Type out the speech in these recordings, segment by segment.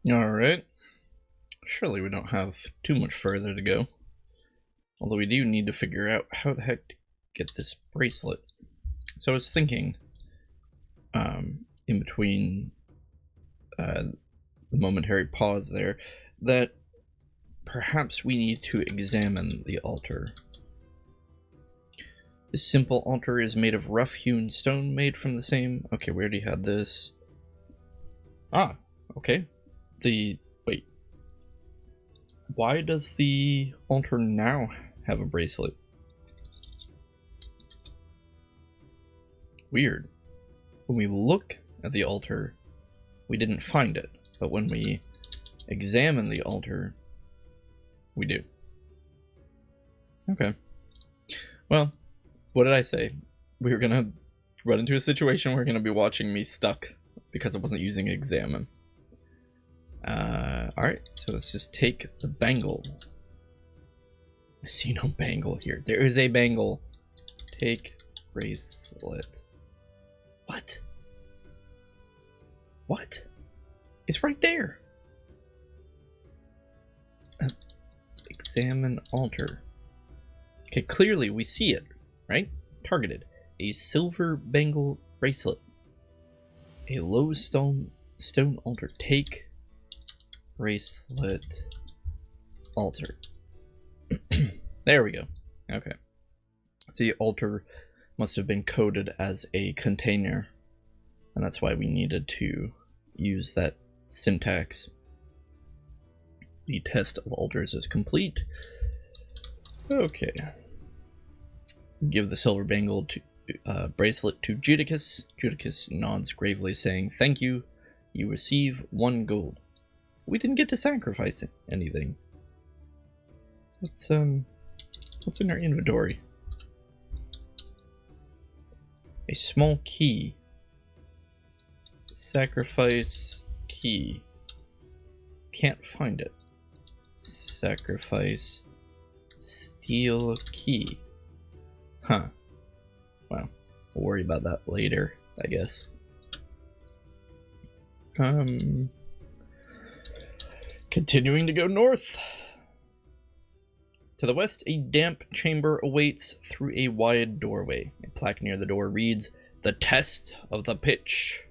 Alright. Surely we don't have too much further to go. Although we do need to figure out how the heck to get this bracelet. So I was thinking, in between the momentary pause there, that perhaps we need to examine the altar. This simple altar is made of rough-hewn stone made from the same... Okay, we already had this. Ah, okay. Wait. Why does the altar now have a bracelet? Weird. When we look at the altar, we didn't find it. But when we examine the altar, we do. Okay. Well, what did I say? We were gonna run into a situation where we're gonna be watching me stuck because I wasn't using examine. Alright, so let's just take the bangle. I see no bangle here. There is a bangle. Take bracelet. What? What? It's right there. Examine altar. Okay, clearly we see it, right? Targeted. A silver bangle bracelet. A low stone altar. Take bracelet altar. There we go. Okay. The altar must have been coded as a container, and that's why we needed to use that syntax. The test of altars is complete. Okay. Give the silver bangle to bracelet to Judicus. Judicus nods gravely, saying, "Thank you. You receive 1 gold." We didn't get to sacrifice anything. What's in our inventory? A small key. Sacrifice key. Can't find it. Sacrifice steel key. Huh. Well, we'll worry about that later, I guess. Continuing to go north. To the west, a damp chamber awaits through a wide doorway. A plaque near the door reads, "The test of the pitch."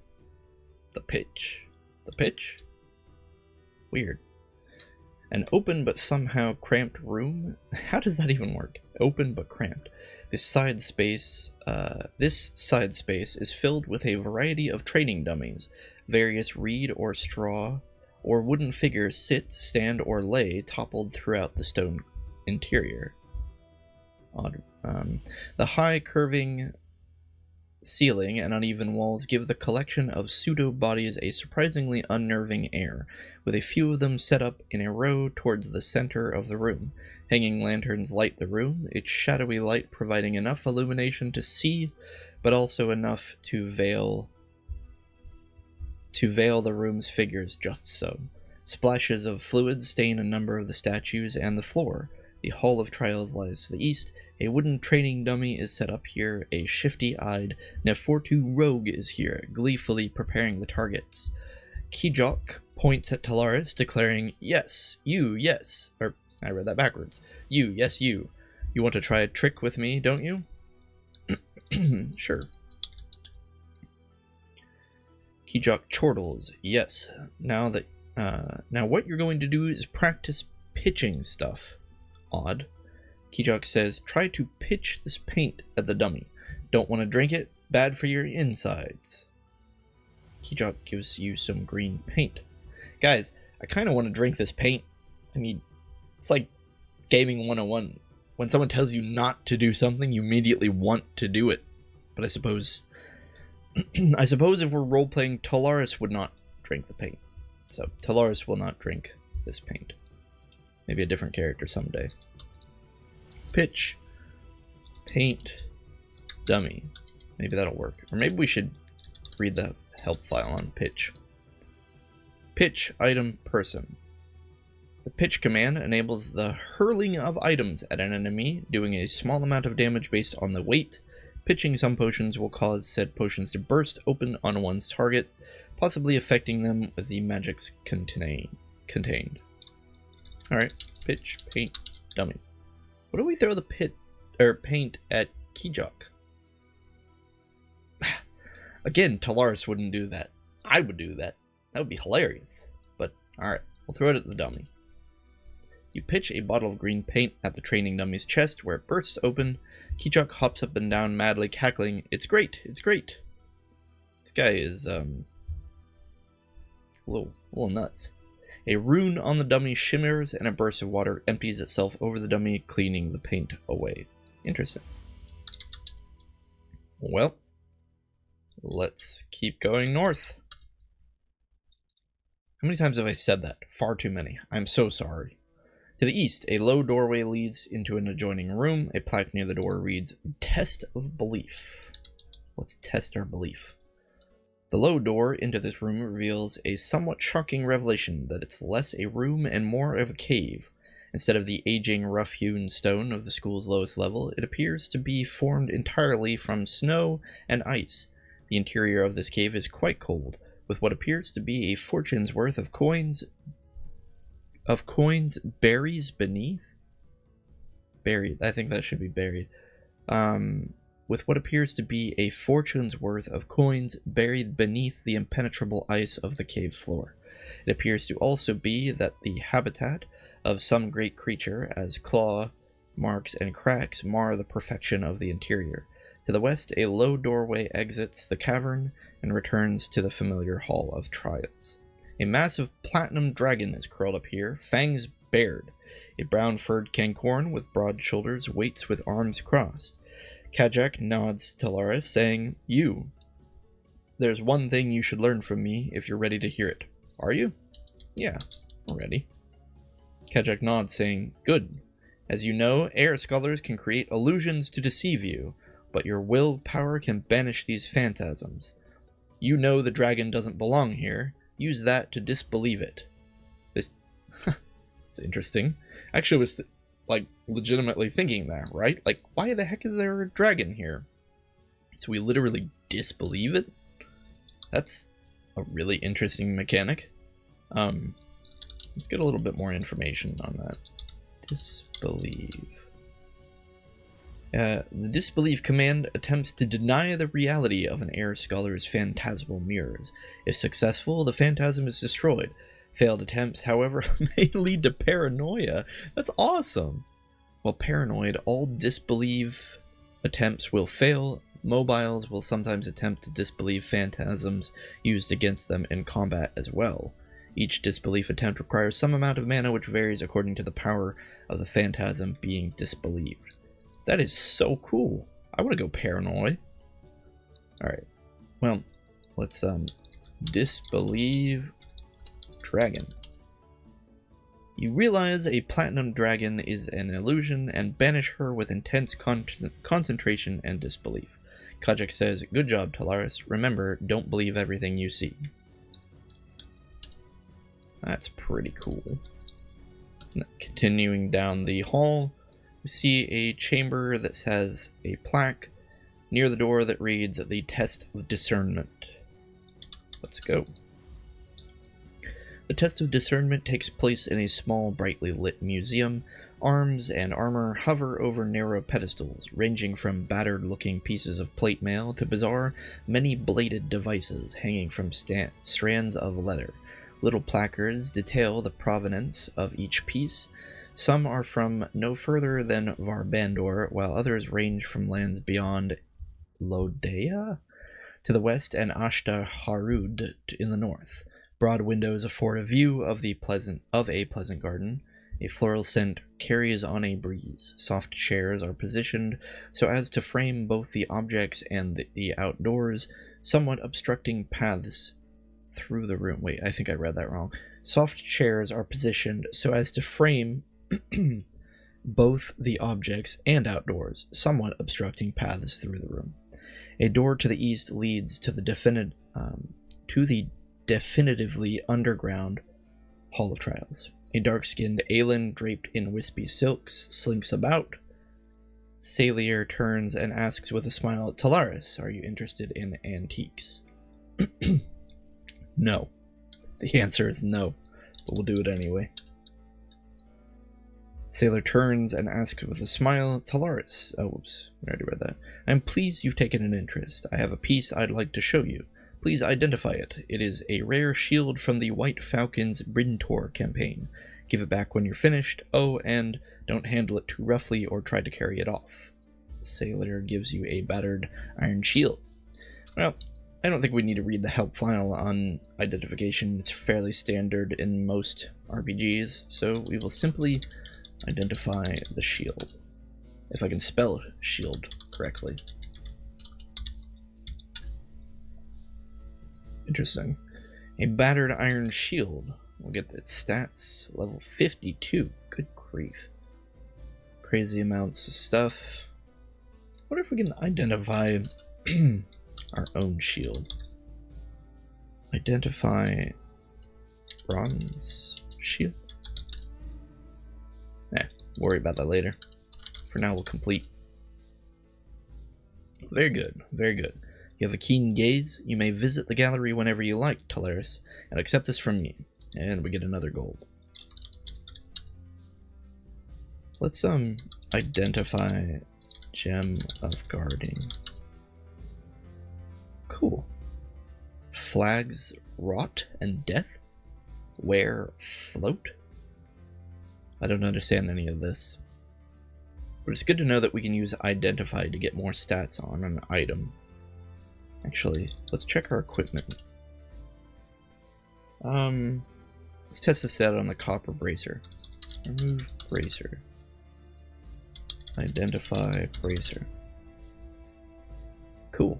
The pitch? The pitch? Weird. An open but somehow cramped room? How does that even work? Open but cramped. This side space is filled with a variety of training dummies. Various reed or straw or wooden figures sit, stand, or lay toppled throughout the stone interior. Odd. The high curving ceiling and uneven walls give the collection of pseudo-bodies a surprisingly unnerving air, with a few of them set up in a row towards the center of the room. Hanging lanterns light the room, its shadowy light providing enough illumination to see, but also enough to veil the room's figures just so. Splashes of fluid stain a number of the statues and the floor. The Hall of Trials lies to the east. A wooden training dummy is set up here. A shifty-eyed Nefortu rogue is here, gleefully preparing the targets. Kijok points at Talaris, declaring, "Yes, you, yes." Or, I read that backwards. "You, yes, you. You want to try a trick with me, don't you?" Sure. Kijok chortles, "Yes. Now what you're going to do is practice pitching stuff." Odd. Kijok says, "Try to pitch this paint at the dummy. Don't want to drink it? Bad for your insides." Kijok gives you some green paint. Guys, I kind of want to drink this paint. I mean, it's like gaming 101. When someone tells you not to do something, you immediately want to do it. But I suppose if we're role-playing, Talaris would not drink the paint. So, Talaris will not drink this paint. Maybe a different character someday. Pitch. Paint. Dummy. Maybe that'll work. Or maybe we should read the help file on pitch. Pitch item person. The pitch command enables the hurling of items at an enemy, doing a small amount of damage based on the weight. Pitching some potions will cause said potions to burst open on one's target. possibly affecting them with the magics contained. Alright, pitch, paint, dummy. What do we throw the paint at Kijok? Again, Talaris wouldn't do that. I would do that. That would be hilarious. But, alright, we'll throw it at the dummy. You pitch a bottle of green paint at the training dummy's chest, where it bursts open. Kijok hops up and down, madly cackling, "It's great! It's great!" This guy is, a little nuts. A rune on the dummy shimmers, and a burst of water empties itself over the dummy, cleaning the paint away. Interesting. Well, let's keep going north. How many times have I said that? Far too many. I'm so sorry. To the east, a low doorway leads into an adjoining room. A plaque near the door reads, "Test of Belief." Let's test our belief. The low door into this room reveals a somewhat shocking revelation that it's less a room and more of a cave. Instead of the aging, rough-hewn stone of the school's lowest level, it appears to be formed entirely from snow and ice. The interior of this cave is quite cold, with what appears to be a fortune's worth of coins berries beneath? Buried. I think that should be buried. With what appears to be a fortune's worth of coins buried beneath the impenetrable ice of the cave floor. It appears to also be that the habitat of some great creature, as claw marks and cracks mar the perfection of the interior. To the west, a low doorway exits the cavern and returns to the familiar Hall of Trials. A massive platinum dragon is curled up here, fangs bared. A brown-furred cancorn with broad shoulders waits with arms crossed. Kajak nods to Talaris, saying, There's one thing you should learn from me if you're ready to hear it. Are you? Yeah, I'm ready. Kajak nods, saying, Good. As you know, air scholars can create illusions to deceive you, but your willpower can banish these phantasms. You know the dragon doesn't belong here. Use that to disbelieve it. This... It's interesting. Actually, I was legitimately thinking that, right? Like, why the heck is there a dragon here? So we literally disbelieve it? That's a really interesting mechanic. Let's get a little bit more information on that. Disbelieve. The disbelieve command attempts to deny the reality of an air scholar's phantasmal mirrors. If successful, the phantasm is destroyed. Failed attempts, however, may lead to paranoia. That's awesome! While paranoid, all disbelieve attempts will fail. Mobiles will sometimes attempt to disbelieve phantasms used against them in combat as well. Each disbelief attempt requires some amount of mana, which varies according to the power of the phantasm being disbelieved. That is so cool. I want to go paranoid. Alright. Well, let's disbelieve dragon. You realize a platinum dragon is an illusion and banish her with intense concentration and disbelief. Kajak says, Good job, Talaris. Remember, don't believe everything you see. That's pretty cool. Continuing down the hall, we see a chamber that has a plaque near the door that reads, The Test of Discernment. Let's go. The test of discernment takes place in a small, brightly lit museum. Arms and armor hover over narrow pedestals, ranging from battered-looking pieces of plate mail to bizarre, many-bladed devices hanging from strands of leather. Little placards detail the provenance of each piece. Some are from no further than Varbandor, while others range from lands beyond Lodea to the west and Ashta Harud in the north. Broad windows afford a view of a pleasant garden. A floral scent carries on a breeze. Soft chairs are positioned so as to frame both the objects and the outdoors, somewhat obstructing paths through the room. Wait, I think I read that wrong. Soft chairs are positioned so as to frame both the objects and outdoors, somewhat obstructing paths through the room. A door to the east leads to the definitively underground Hall of Trials. A dark-skinned Aelin draped in wispy silks slinks about. Salier turns and asks with a smile, Talaris, are you interested in antiques? No. The answer is no, but we'll do it anyway. Sailor turns and asks with a smile, Talaris. Oh, whoops, I already read that. I'm pleased you've taken an interest. I have a piece I'd like to show you. Please identify it. It is a rare shield from the White Falcon's Brintor campaign. Give it back when you're finished. Oh, and don't handle it too roughly or try to carry it off. Sailor gives you a battered iron shield. Well, I don't think we need to read the help file on identification. It's fairly standard in most RPGs, so we will simply identify the shield. If I can spell shield correctly. Interesting. A battered iron shield. We'll get its stats. Level 52. Good grief. Crazy amounts of stuff. What if we can identify our own shield? Identify bronze shield. Worry about that later. For now, we'll complete. Very good, very good. You have a keen gaze. You may visit the gallery whenever you like, Talaris, and accept this from me. And we get another gold. Let's identify gem of guarding. Cool. Flags rot and death. Wear float. I don't understand any of this. But it's good to know that we can use identify to get more stats on an item. Actually, let's check our equipment. Let's test this out on the copper bracer. Remove bracer. Identify bracer. Cool.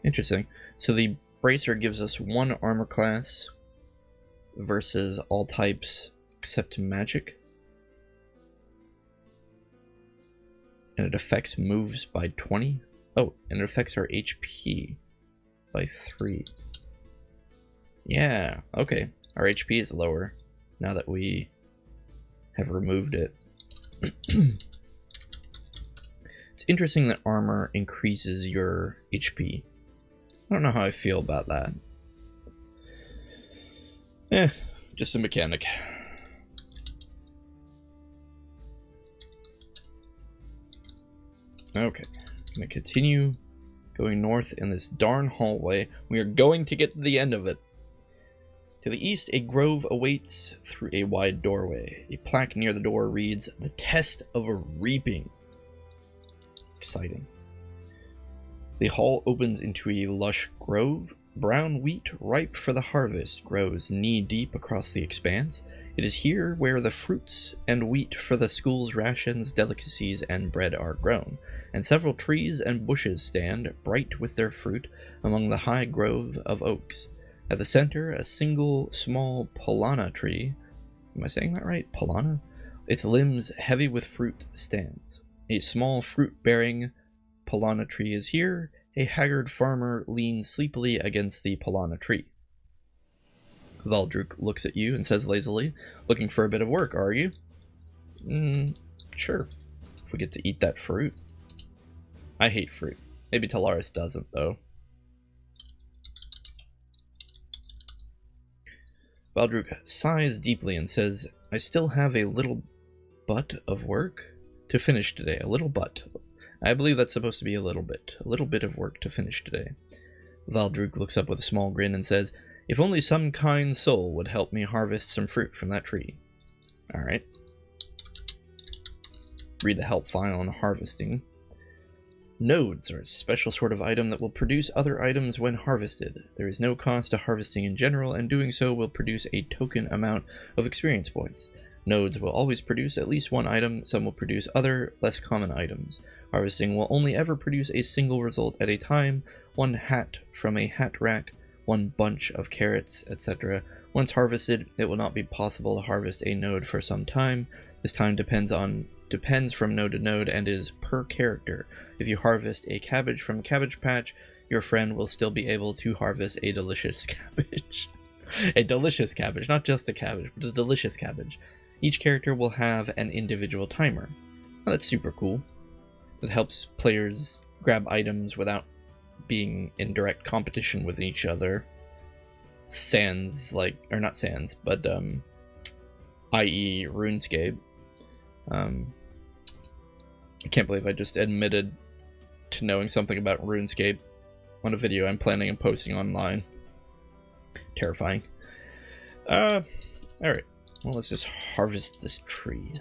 Interesting. So the bracer gives us one armor class versus all types except magic. And it affects moves by 20. Oh, and it affects our HP by 3. Yeah, okay. Our HP is lower now that we have removed it. It's interesting that armor increases your HP. I don't know how I feel about that. Just a mechanic. Okay, I'm gonna continue going north in this darn hallway. We are going to get to the end of it. To the east, a grove awaits through a wide doorway. A plaque near the door reads, "The Test of Reaping." Exciting. The hall opens into a lush grove. Brown wheat, ripe for the harvest, grows knee-deep across the expanse. It is here where the fruits and wheat for the school's rations, delicacies, and bread are grown, and several trees and bushes stand, bright with their fruit, among the high grove of oaks. At the center, a single small polana tree. Am I saying that right? Polana? Its limbs heavy with fruit stands. A small fruit-bearing polana tree is here. A haggard farmer leans sleepily against the polana tree. Valdruk looks at you and says lazily, "Looking for a bit of work, are you?" Sure. If we get to eat that fruit. I hate fruit. Maybe Talaris doesn't, though. Valdruk sighs deeply and says, "I still have a little butt of work to finish today. A little butt. I believe that's supposed to be a little bit of work to finish today." Valdruk looks up with a small grin and says, "If only some kind soul would help me harvest some fruit from that tree." Alright. Let's read the help file on harvesting. Nodes are a special sort of item that will produce other items when harvested. There is no cost to harvesting in general, and doing so will produce a token amount of experience points. Nodes will always produce at least one item. Some will produce other, less common items. Harvesting will only ever produce a single result at a time, one hat from a hat rack, one bunch of carrots, etc. Once harvested, it will not be possible to harvest a node for some time. This time depends from node to node and is per character. If you harvest a cabbage from a cabbage patch, your friend will still be able to harvest a delicious cabbage. A delicious cabbage, not just a cabbage, but a delicious cabbage. Each character will have an individual timer. Oh, that's super cool. It helps players grab items without being in direct competition with each other. Sans, like, or not Sans, but i.e. RuneScape. I can't believe I just admitted to knowing something about RuneScape on a video I'm planning on posting online. Terrifying. Alright. Well, let's just harvest this tree.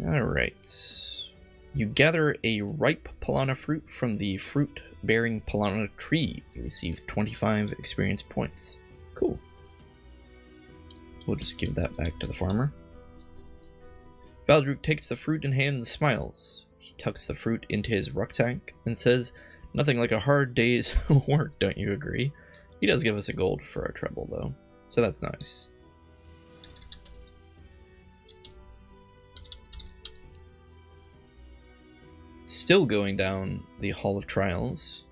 Alright. You gather a ripe Palana fruit from the fruit-bearing Palana tree. You receive 25 experience points. Cool. We'll just give that back to the farmer. Valdruk takes the fruit in hand and smiles. He tucks the fruit into his rucksack and says, "Nothing like a hard day's work, don't you agree?" He does give us a gold for our trouble, though, so that's nice. Still going down the Hall of Trials.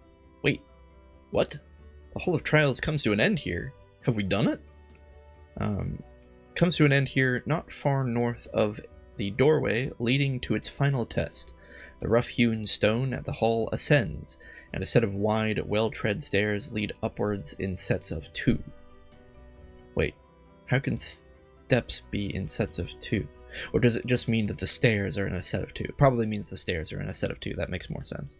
Wait, what? The Hall of Trials comes to an end here. Have we done it? Comes to an end here, not far north of the doorway leading to its final test. The rough-hewn stone at the hall ascends, and a set of wide, well-tread stairs lead upwards in sets of 2. Wait, how can steps be in sets of 2? Or does it just mean that the stairs are in a set of 2? It probably means the stairs are in a set of 2. That makes more sense.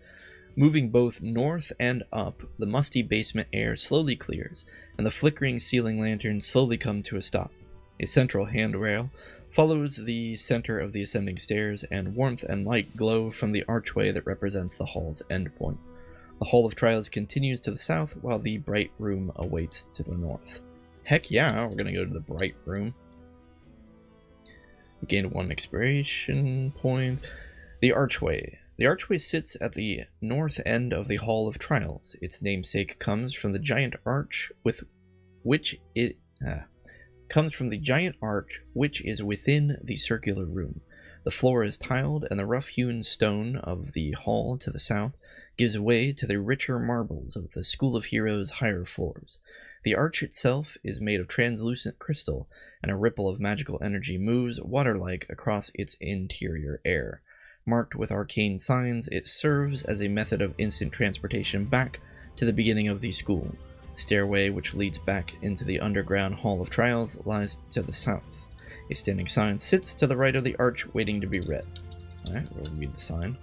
Moving both north and up, the musty basement air slowly clears, and the flickering ceiling lanterns slowly come to a stop. A central handrail follows the center of the ascending stairs, and warmth and light glow from the archway that represents the hall's endpoint. The Hall of Trials continues to the south, while the Bright Room awaits to the north. Heck yeah, we're gonna go to the Bright Room. We gained 1 exploration point. The archway. The archway sits at the north end of the Hall of Trials. Its namesake comes from the giant arch which is within the circular room. The floor is tiled, and the rough-hewn stone of the hall to the south gives way to the richer marbles of the School of Heroes' higher floors. The arch itself is made of translucent crystal, and a ripple of magical energy moves water-like across its interior air. Marked with arcane signs, it serves as a method of instant transportation back to the beginning of the school. The stairway which leads back into the underground Hall of Trials lies to the south. A standing sign sits to the right of the arch, waiting to be read. Alright, we'll read the sign.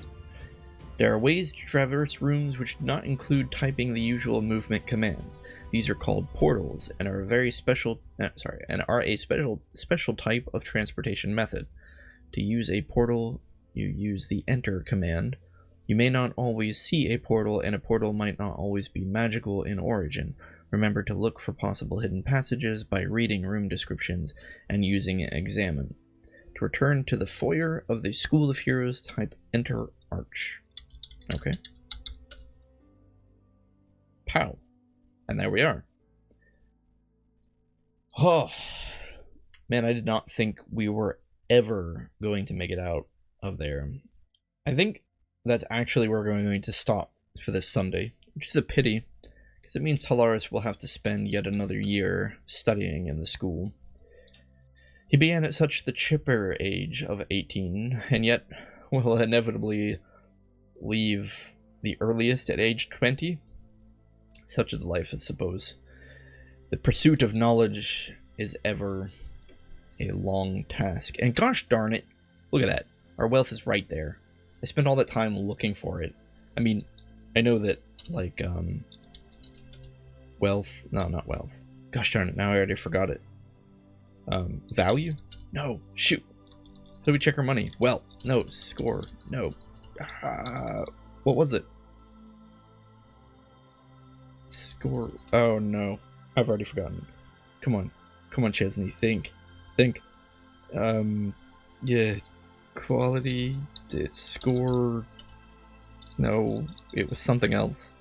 There are ways to traverse rooms which do not include typing the usual movement commands. These are called portals and are a very special special type of transportation method. To use a portal, you use the enter command. You may not always see a portal, and a portal might not always be magical in origin. Remember to look for possible hidden passages by reading room descriptions and using Examine. To return to the foyer of the School of Heroes, type Enter Arch. Okay. Pow. And there we are. Oh, man, I did not think we were ever going to make it out of there. I think that's actually where we're going to stop for this Sunday, which is a pity, because it means Talaris will have to spend yet another year studying in the school. He began at such the chipper age of 18, and yet will inevitably leave the earliest at age 20. Such is life, I suppose. The pursuit of knowledge is ever a long task. And gosh darn it, look at that. Our wealth is right there. I spent all that time looking for it. I mean, I know that, like, wealth... No, not wealth. Gosh darn it, now I already forgot it. Value? No, shoot. How do we check our money? Well, no, score, no. What was it? Score. Oh no, I've already forgotten. Come on, Chezni, think. Yeah, quality, score. No, it was something else.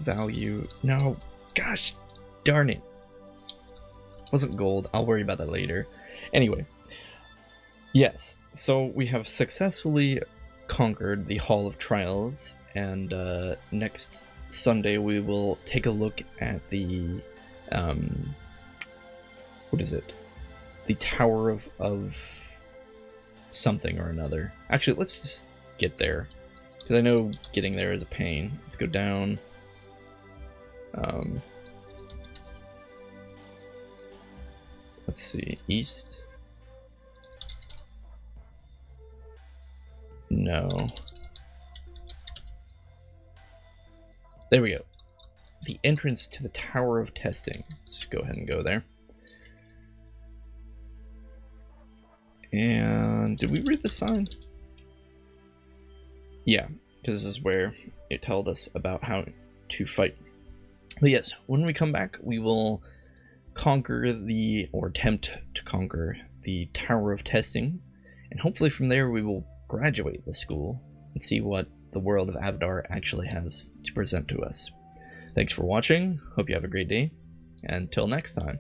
Value. No, gosh darn it. Wasn't gold. I'll worry about that later. Anyway, yes, so we have successfully conquered the Hall of Trials, and next Sunday we will take a look at the what is it? The Tower of something or another. Actually, let's just get there, because I know getting there is a pain. Let's go down. Let's see, east. No. There we go. The entrance to the Tower of Testing. Let's go ahead and go there. And did we read the sign? Yeah, because this is where it told us about how to fight. But yes, when we come back, we will conquer or attempt to conquer the Tower of Testing, and hopefully from there we will graduate the school and see what the world of Avendar actually has to present to us. Thanks for watching, hope you have a great day, and until next time.